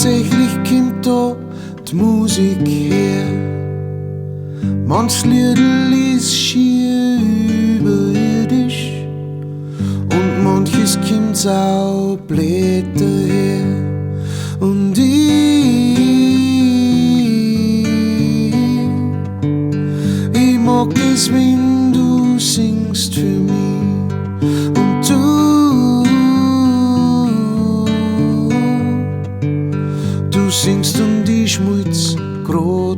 Hauptsächlich kommt da die Musik her. Manch Liedl ist schier überirdisch und manches kommt's auch blöd daher. Und ich mag es, wenn du singst für mich und du singst und ich schmutz grad